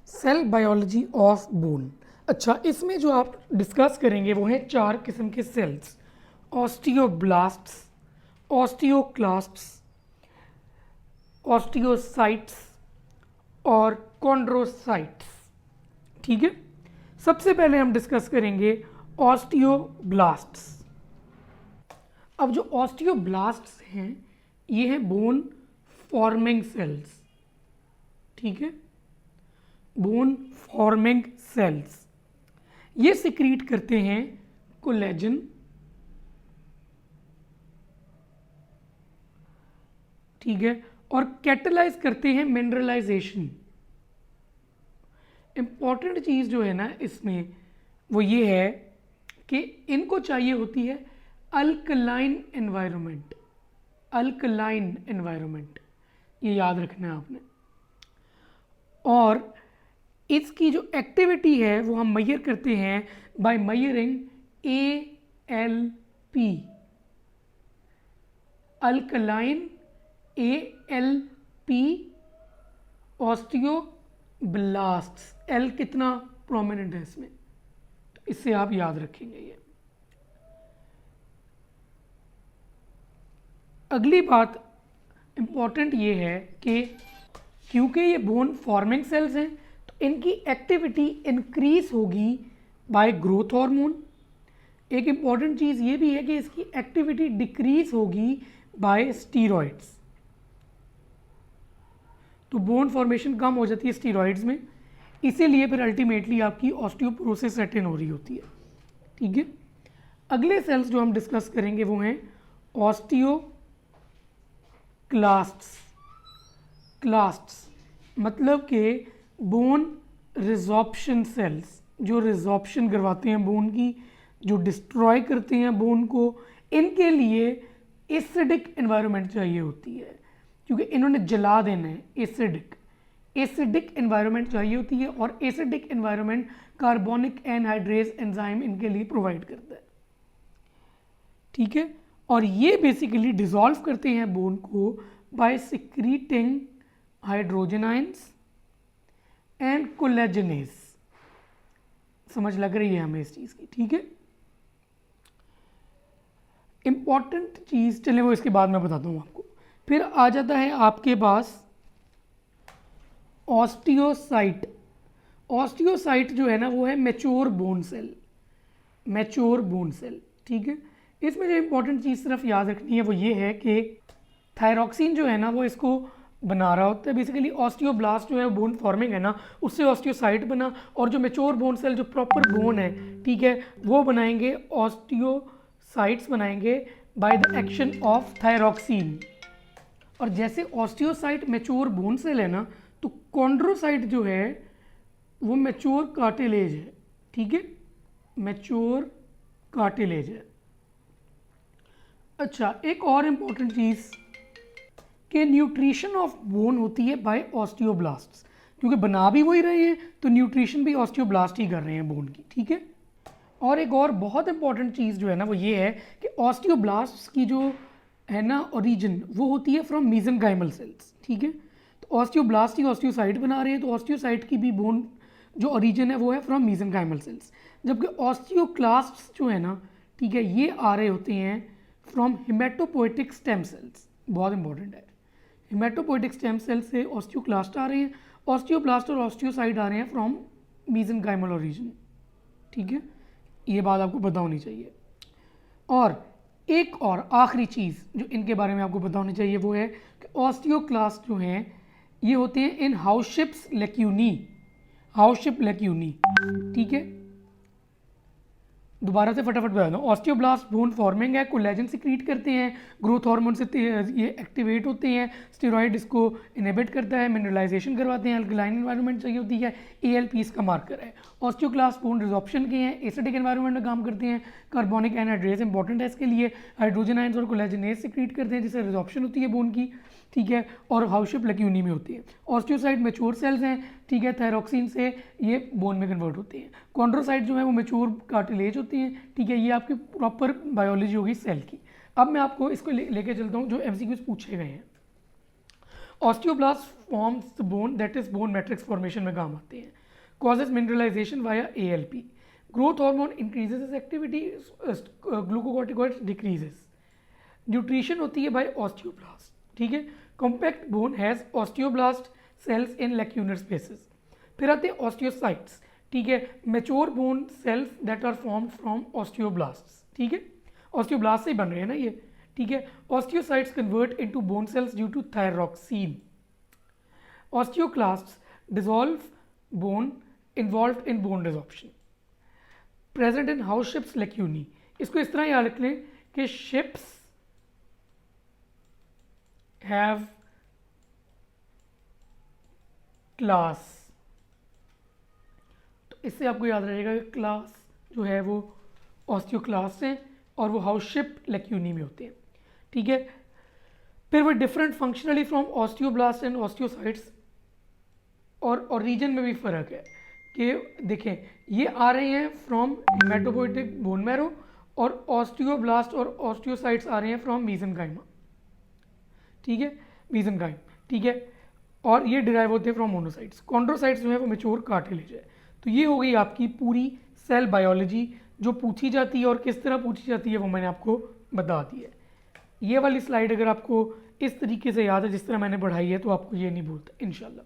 Cell biology of bone. अच्छा, इसमें जो आप डिस्कस करेंगे वो हैं 4 किस्म के सेल्स: ऑस्टियोब्लास्ट्स, ऑस्टियोक्लास्ट्स, ऑस्टियोसाइट्स और कॉन्ड्रोसाइट्स। ठीक है, सबसे पहले हम डिस्कस करेंगे ऑस्टियोब्लास्ट्स। अब जो ऑस्टियोब्लास्ट्स हैं ये हैं बोन फॉर्मिंग सेल्स। ठीक है, बोन फॉर्मिंग सेल्स ये सिक्रीट करते हैं कोलेजन, ठीक है, और कैटलाइज करते हैं मिनरलाइजेशन। इंपॉर्टेंट चीज़ जो है ना इसमें वो ये है कि इनको चाहिए होती है अल्कलाइन एनवायरनमेंट। अल्कलाइन एनवायरनमेंट ये याद रखना है आपने। और इसकी जो एक्टिविटी है वो हम मेजर करते हैं by measuring ALP, alkaline ALP osteoblasts. L कितना प्रोमिनेंट है इसमें, तो इससे आप याद रखेंगे ये। अगली बात इंपॉर्टेंट ये है कि क्योंकि ये बोन फॉर्मिंग सेल्स हैं तो इनकी एक्टिविटी इंक्रीज होगी बाय ग्रोथ हार्मोन। एक इंपॉर्टेंट चीज़ ये भी है कि इसकी एक्टिविटी डिक्रीज होगी बाय स्टीरॉइड्स। तो बोन फॉर्मेशन कम हो जाती है स्टीरॉइड्स में, इसीलिए फिर अल्टीमेटली आपकी ऑस्टियोपोरोसिस सेट इन हो रही होती है। ठीक है, अगले सेल्स जो हम डिस्कस करेंगे वो हैं ऑस्टियोक्लास्ट्स। क्लास्ट्स मतलब कि बोन रिजॉर्प्शन सेल्स, जो रिजॉर्प्शन करवाते हैं बोन की, जो डिस्ट्रॉय करते हैं बोन को। इनके लिए एसिडिक एनवायरनमेंट चाहिए होती है क्योंकि इन्होंने जला देना है। एसिडिक एनवायरनमेंट चाहिए होती है और acidic environment carbonic anhydrase enzyme इनके लिए प्रोवाइड करता है। ठीक है, और ये बेसिकली डिसॉल्व करते हैं बोन को by secreting hydrogen ions and collagenase. समझ लग रही है हमें इस चीज़ की। ठीक है, इंपॉर्टेंट चीज़ चले वो इसके बाद मैं बताता हूँ आपको। फिर आ जाता है आपके पास ऑस्टियोसाइट। ऑस्टियोसाइट जो है ना वो है mature bone cell. Mature bone cell, ठीक है। इसमें जो इंपॉर्टेंट चीज़ सिर्फ याद रखनी है वो ये है कि थायरॉक्सिन जो है ना वो इसको बना रहा होता है। बेसिकली ऑस्टियोब्लास्ट जो है बोन फॉर्मिंग है ना, उससे ऑस्टियोसाइट बना, और जो मैच्योर बोन सेल जो प्रॉपर बोन है, ठीक है, वो बनाएंगे ऑस्टियोसाइट्स बनाएंगे by the action of thyroxine. और जैसे ऑस्टियोसाइट मैच्योर बोन सेल है ना, तो कॉन्ड्रोसाइट जो है वो मैच्योर कार्टिलेज है। ठीक है, मैच्योर कार्टिलेज है। अच्छा, एक और इंपॉर्टेंट चीज़ कि न्यूट्रिशन ऑफ बोन होती है बाय ऑस्टियोब्लास्ट्स, क्योंकि बना भी वही रहे हैं तो न्यूट्रिशन भी ऑस्टियोब्लास्ट ही कर रहे हैं बोन की। ठीक है, और एक और बहुत इंपॉर्टेंट चीज़ जो है ना वो ये है कि ऑस्टियोब्लास्ट्स की जो है ना ओरिजिन वो होती है फ्रॉम मीसेंकाइमल सेल्स। ठीक है, तो ऑस्टियोब्लास्ट ही ऑस्टियोसाइट बना रहे हैं, तो ऑस्टियोसाइट की भी बोन जो ओरिजिन है वो है फ्रॉम मीसेंकाइमल सेल्स। जबकि ऑस्टियोक्लास्ट्स जो है ना, ठीक है, ये आ रहे होते हैं फ्रॉम हिमेटोपोइटिक स्टेम सेल्स। बहुत इंपॉर्टेंट है, हिमेटोपोइटिक स्टेम सेल से ऑस्टियोक्लास्ट आ रहे हैं, ऑस्टियोब्लास्ट और ऑस्टियोसाइट आ रहे हैं फ्रॉम मीसेंकाइमल ओरिजिन। ठीक है, ये बात आपको पता होनी चाहिए। और एक और आखिरी चीज़ जो इनके बारे में आपको पता होनी चाहिए वो है कि ऑस्टियोक्लास्ट जो हैं ये होते हैं इन हाउसशिप्स लेक्यूनी। हाउसशिप लेक्यूनी, ठीक है, दोबारा से फटाफट बता दो। ऑस्टियोब्लास्ट बोन फॉर्मिंग है, कोलेजन सिक्रीट करते हैं, ग्रोथ हार्मोन से ये एक्टिवेट होते हैं, स्टेरॉइड इसको इनहिबिट करता है, मिनरलाइजेशन करवाते हैं, अल्कलाइन एनवायरनमेंट चाहिए होती है, ALP इसका मार्कर है। ऑस्टियोक्लास्ट बोन रिजॉर्प्शन के हैं, एसिडिक एनवायरनमेंट में काम करते हैं, कार्बोनिक एनहाइड्रेज इंपॉर्टेंट है इसके लिए, हाइड्रोजन आयंस और कोलेजनेस सिक्रीट करते हैं जिससे रिजॉर्प्शन होती है बोन की। ठीक है, और हाउसशिप लेक्यूनी में होती है। ऑस्टियोसाइट मैच्योर सेल्स हैं, ठीक है, थायरॉक्सिन से ये बोन में कन्वर्ट होते हैं। कॉन्ड्रोसाइट जो है वो मैच्योर कार्टिलेज होती हैं। ठीक है, ये आपकी प्रॉपर बायोलॉजी होगी सेल की। अब मैं आपको इसको लेके चलता हूँ जो MCQs पूछे गए हैं। Osteoblast forms the bone, that is bone matrix formation में काम आते हैं. Causes mineralization via ALP. Growth hormone increases is activity, glucocorticoids decreases. Nutrition होती है बाय ऑस्टियोब्लास्ट. ठीक है. Compact bone has osteoblast cells in lacunar spaces. फिर आते हैं ऑस्टियोसाइट्स. ठीक है. Mature bone cells that are formed from osteoblasts. ठीक है. ऑस्टियोब्लास्ट से ही बन रहे हैं ना ये. ठीक है. Osteocytes convert into bone cells due to thyroxine. Osteoclasts dissolve bone involved in bone resorption. Present in Howship's lacunae. इसको इस तरह याद रख लें कि शिप्स हैव क्लास. तो इससे आपको याद रहेगा कि क्लास जो है वो ऑस्टियोक्लास्ट हैं और वो हाउस शिप लैक्यूनी में होते हैं. ठीक है. फिर वो different functionally from osteoblast and osteocytes. और रीजन में भी फ़र्क है कि देखें ये आ रहे हैं फ्रॉम हेमाटोपोइटिक बोन मैरो और ऑस्टियोब्लास्ट और ऑस्टियोसाइट्स आ रहे हैं फ्रॉम मीसेनकाइमा. ठीक है. मीसेनकाइम. ठीक है. और ये डिराइव होते हैं फ्रॉम मोनोसाइट्स. कॉन्ड्रोसाइट्स जो है वो मेच्योर कार्टिलेज है. तो ये हो गई आपकी पूरी सेल बायोलॉजी जो पूछी जाती है और किस तरह पूछी जाती है वो मैंने आपको बता दी है. ये वाली स्लाइड अगर आपको इस तरीके से याद है जिस तरह मैंने पढ़ाई है तो आपको ये नहीं भूलता इंशाल्लाह.